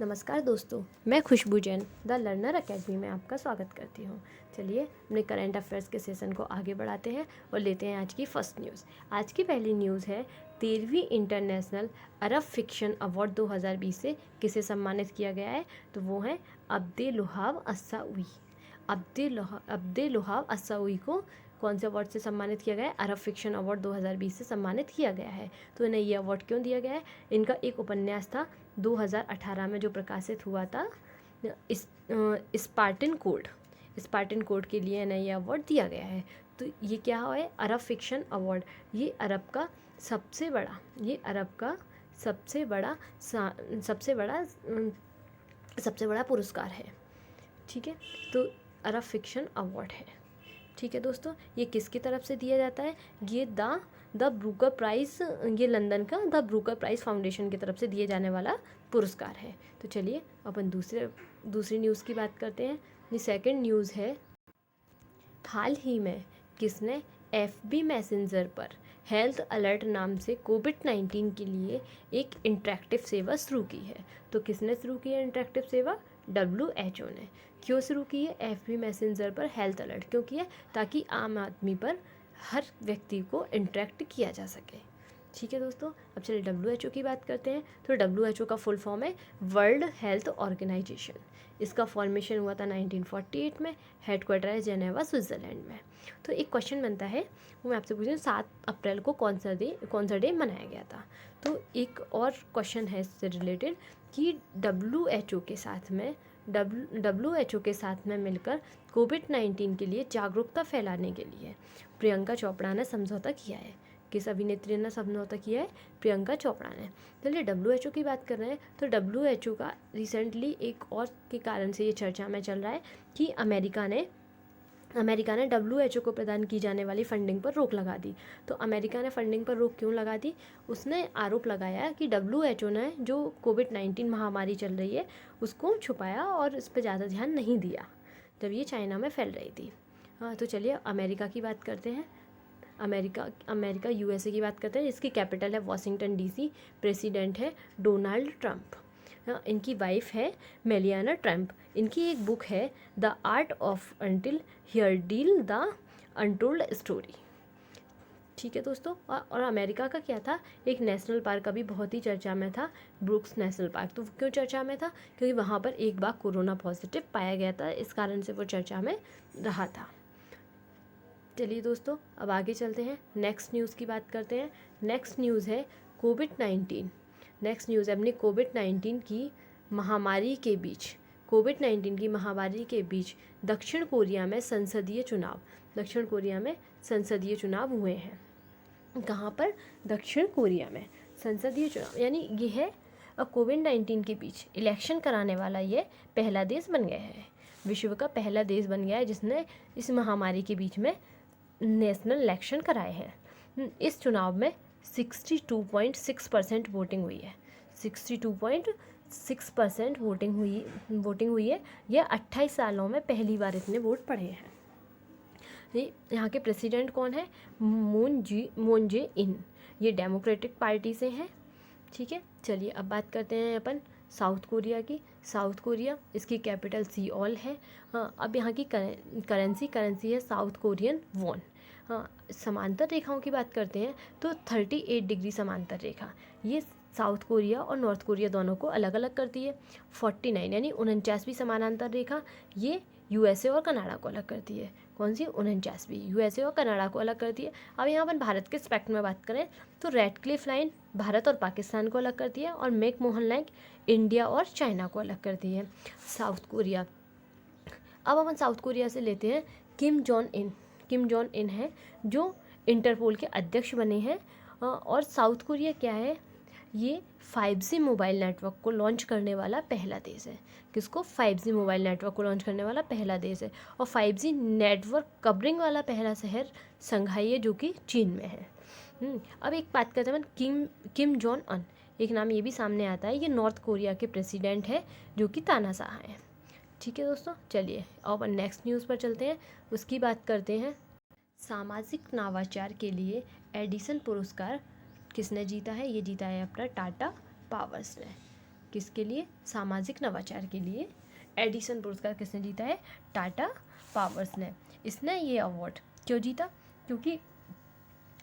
नमस्कार दोस्तों, मैं खुशबू जैन द लर्नर एकेडमी में आपका स्वागत करती हूँ। चलिए अपने करंट अफेयर्स के सेशन को आगे बढ़ाते हैं और लेते हैं आज की फर्स्ट न्यूज़। आज की पहली न्यूज़ है 13वीं इंटरनेशनल अरब फिक्शन अवार्ड 2020 से किसे सम्मानित किया गया है, तो वो है अब्देलुहाब अस्साउई। अब्देलुहाब अस्साउई को कौन से अवार्ड से सम्मानित किया गया है? अरब फिक्शन अवार्ड 2020 से सम्मानित किया गया है। तो इन्हें ये अवार्ड क्यों दिया गया है? इनका एक उपन्यास था 2018 में जो प्रकाशित हुआ था, स्पार्टन कोड के लिए इन्हें ये अवार्ड दिया गया है। तो ये क्या है? अरब फिक्शन अवार्ड। ये अरब का सबसे बड़ा पुरस्कार है। ठीक है, तो अरब फिक्शन अवार्ड है। ठीक है दोस्तों, ये किसकी तरफ से दिया जाता है? ये द ब्रूकर प्राइज़, ये लंदन का द ब्रूकर प्राइज़ फाउंडेशन की तरफ से दिए जाने वाला पुरस्कार है। तो चलिए अपन दूसरी न्यूज़ की बात करते हैं। ये सेकंड न्यूज़ है, हाल ही में किसने FB मैसेंजर पर हेल्थ अलर्ट नाम से कोविड-19 के लिए एक इंटरेक्टिव सेवा शुरू की है। तो किसने शुरू की है इंटरेक्टिव सेवा? WHO ने। क्यों शुरू की है FB मैसेंजर पर हेल्थ अलर्ट? क्योंकि है ताकि आम आदमी पर हर व्यक्ति को इंटरेक्ट किया जा सके। ठीक है दोस्तों, अब चलिए WHO की बात करते हैं। तो WHO का फुल फॉर्म है वर्ल्ड हेल्थ ऑर्गेनाइजेशन। इसका फॉर्मेशन हुआ था 1948 में। हेडक्वार्टर है जेनेवा, स्विट्ज़रलैंड में। तो एक क्वेश्चन बनता है, वो मैं आपसे पूछूँ, 7 अप्रैल को कौन सा डे मनाया गया था? तो एक और क्वेश्चन है इससे रिलेटेड कि WHO के साथ में मिलकर कोविड-19 के लिए जागरूकता फैलाने के लिए प्रियंका चोपड़ा ने समझौता किया है। किस अभिनेत्री ने समझौता किया है? प्रियंका चोपड़ा ने। चलिए WHO की बात कर रहे हैं, तो WHO का रिसेंटली एक और के कारण से ये चर्चा में चल रहा है कि अमेरिका ने WHO को प्रदान की जाने वाली फंडिंग पर रोक लगा दी। तो अमेरिका ने फंडिंग पर रोक क्यों लगा दी? उसने आरोप लगाया कि WHO ने जो कोविड-19 महामारी चल रही है उसको छुपाया और इस पर ज़्यादा ध्यान नहीं दिया जब ये चाइना में फैल रही थी। हाँ, तो चलिए अमेरिका की बात करते हैं। अमेरिका USA की बात करते हैं, इसकी कैपिटल है वाशिंगटन DC। प्रेसिडेंट है डोनाल्ड ट्रंप। इनकी वाइफ है मेलियाना ट्रंप। इनकी एक बुक है the art of until here deal the untold story. ठीक है दोस्तों, और अमेरिका का क्या था? एक नेशनल पार्क अभी बहुत ही चर्चा में था, ब्रुक्स नेशनल पार्क। तो क्यों चर्चा में था? क्योंकि वहाँ पर एक बार कोरोना पॉजिटिव पाया गया था, इस कारण से वो चर्चा में रहा था। चलिए दोस्तों, अब आगे चलते हैं, नेक्स्ट न्यूज़ की बात करते हैं। नेक्स्ट न्यूज़ है कोविड-19। नेक्स्ट न्यूज़ है अपनी कोविड-19 की महामारी के बीच दक्षिण कोरिया में संसदीय चुनाव हुए हैं। कहाँ पर? दक्षिण कोरिया में संसदीय चुनाव, यानी ये है कोविड-19 के बीच इलेक्शन कराने वाला ये पहला देश बन गया है, विश्व का पहला देश बन गया है जिसने इस महामारी के बीच में नेशनल इलेक्शन कराए हैं। इस चुनाव में 62.6% वोटिंग हुई है। 62.6% वोटिंग हुई है। यह 28 सालों में पहली बार इतने वोट पड़े हैं। यहाँ के प्रेसिडेंट कौन है? मून जे इन। ये डेमोक्रेटिक पार्टी से हैं। ठीक है, चलिए अब बात करते हैं अपन साउथ कोरिया की। साउथ कोरिया, इसकी कैपिटल सियोल है। हाँ, अब यहाँ की करेंसी है साउथ कोरियन वॉन। हाँ, समांतर रेखाओं की बात करते हैं तो 38 डिग्री समांतर रेखा ये साउथ कोरिया और नॉर्थ कोरिया दोनों को अलग अलग करती है। 49 यानी 49वीं समानांतर रेखा ये USA और कनाडा को अलग करती है। कौन सी? 49वीं USA और कनाडा को अलग करती है। अब यहाँ अपन भारत के स्पेक्ट में बात करें तो रेड क्लिफ लाइन भारत और पाकिस्तान को अलग करती है और मैक मोहन लाइन इंडिया और चाइना को अलग करती है। साउथ कोरिया, अब अपन साउथ कोरिया से लेते हैं किम जॉन इन है जो इंटरपोल के अध्यक्ष बने हैं। और साउथ कोरिया क्या है? ये 5G मोबाइल नेटवर्क को लॉन्च करने वाला पहला देश है। किसको? 5G मोबाइल नेटवर्क को लॉन्च करने वाला पहला देश है। और 5G नेटवर्क कवरिंग वाला पहला शहर संघाई है जो कि चीन में है। अब एक बात करते हैं किम जॉन अन, एक नाम ये भी सामने आता है, ये नॉर्थ कोरिया के प्रेसिडेंट है जो कि तानाशाह हैं। ठीक है दोस्तों, चलिए अब नेक्स्ट न्यूज़ पर चलते हैं, उसकी बात करते हैं। सामाजिक नवाचार के लिए एडिसन पुरस्कार किसने जीता है? ये जीता है अपना टाटा पावर्स ने। किसके लिए? सामाजिक नवाचार के लिए। एडिसन पुरस्कार किसने जीता है? टाटा पावर्स ने। इसने ये अवार्ड क्यों जीता? क्योंकि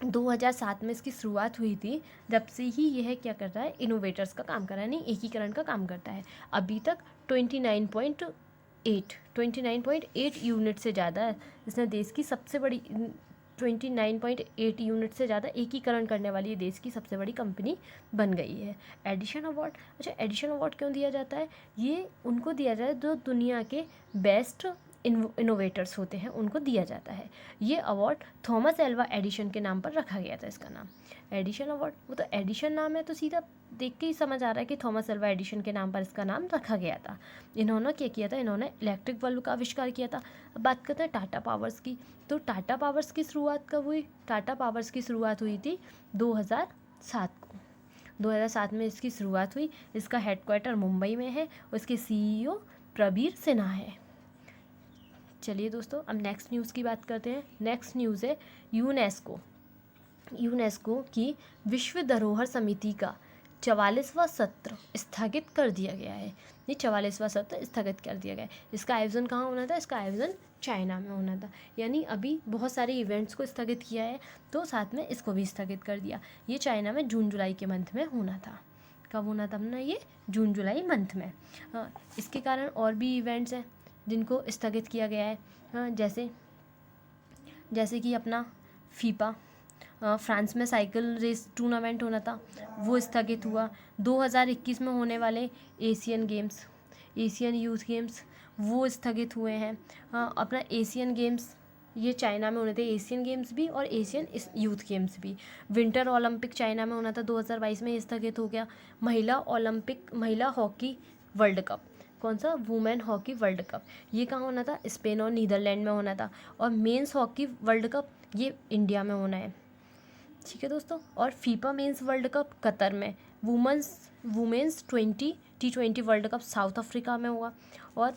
2007 में इसकी शुरुआत हुई थी, जब से ही यह क्या कर रहा है? इनोवेटर्स का काम कर रहा है, नहीं एकीकरण का काम करता है। अभी तक 29.8 यूनिट से ज़्यादा इसने देश की सबसे बड़ी 29.8 यूनिट से ज़्यादा एकीकरण करने वाली देश की सबसे बड़ी कंपनी बन गई है। एडिशन अवार्ड, अच्छा एडिशन अवार्ड क्यों दिया जाता है? ये उनको दिया जाता है जो दुनिया के बेस्ट इनोवेटर्स होते हैं, उनको दिया जाता है। ये अवार्ड थॉमस एल्वा एडिशन के नाम पर रखा गया था। इसका नाम एडिशन अवार्ड, वो तो एडिशन नाम है तो सीधा देख के ही समझ आ रहा है कि थॉमस एल्वा एडिशन के नाम पर इसका नाम रखा गया था। इन्होंने क्या किया था? इन्होंने इलेक्ट्रिक बल्ब का आविष्कार किया था। अब बात करते हैं टाटा पावर्स की। तो टाटा पावर्स की शुरुआत कब हुई? टाटा पावर्स की शुरुआत हुई थी 2007 को। 2007 में इसकी शुरुआत हुई। इसका हेडक्वार्टर मुंबई में है और इसके CEO प्रबीर सिन्हा है। चलिए दोस्तों, अब नेक्स्ट न्यूज़ की बात करते हैं। नेक्स्ट न्यूज़ है यूनेस्को की विश्व धरोहर समिति का 44वां सत्र स्थगित कर दिया गया है। ये 44वां सत्र स्थगित कर दिया गया है। इसका आयोजन कहाँ होना था? इसका आयोजन चाइना में होना था। यानी अभी बहुत सारे इवेंट्स को स्थगित किया है, तो साथ में इसको भी स्थगित कर दिया। ये चाइना में जून जुलाई के मंथ में होना था। कब होना था ना? ये जून जुलाई मंथ में। इसके कारण और भी इवेंट्स हैं जिनको स्थगित किया गया है। जैसे कि अपना फीफा, फ्रांस में साइकिल रेस टूर्नामेंट होना था, वो स्थगित हुआ। 2021 में होने वाले एशियन यूथ गेम्स वो स्थगित हुए हैं। अपना एशियन गेम्स ये चाइना में होने थे, एशियन गेम्स भी और एशियन यूथ गेम्स भी। विंटर ओलंपिक चाइना में होना था 2022 में, स्थगित हो गया। महिला हॉकी वर्ल्ड कप, कौन सा? वुमेन हॉकी वर्ल्ड कप, ये कहाँ होना था? स्पेन और नीदरलैंड में होना था। और मेंस हॉकी वर्ल्ड कप ये इंडिया में होना है। ठीक है दोस्तों। और FIFA men's world cup Qatar में। Women's T20 world cup South Africa में होगा। और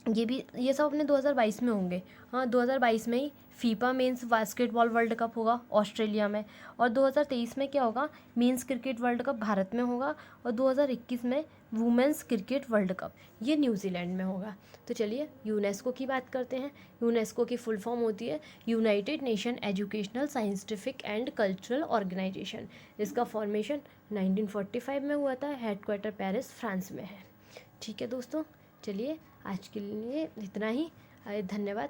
ये सब अपने 2022 में होंगे। 2022 में ही FIFA men's basketball world cup होगा ऑस्ट्रेलिया में। और 2023 में क्या होगा? Men's cricket world cup Bharat में होगा। और 2021 में वुमेन्स क्रिकेट वर्ल्ड कप ये न्यूजीलैंड में होगा। तो चलिए यूनेस्को की बात करते हैं। यूनेस्को की फुल फॉर्म होती है United Nation Educational, Scientific and Cultural Organization. इसका फॉर्मेशन 1945 में हुआ था। हेडक्वार्टर पेरिस, फ्रांस में है। ठीक है दोस्तों, चलिए आज के लिए इतना ही। धन्यवाद।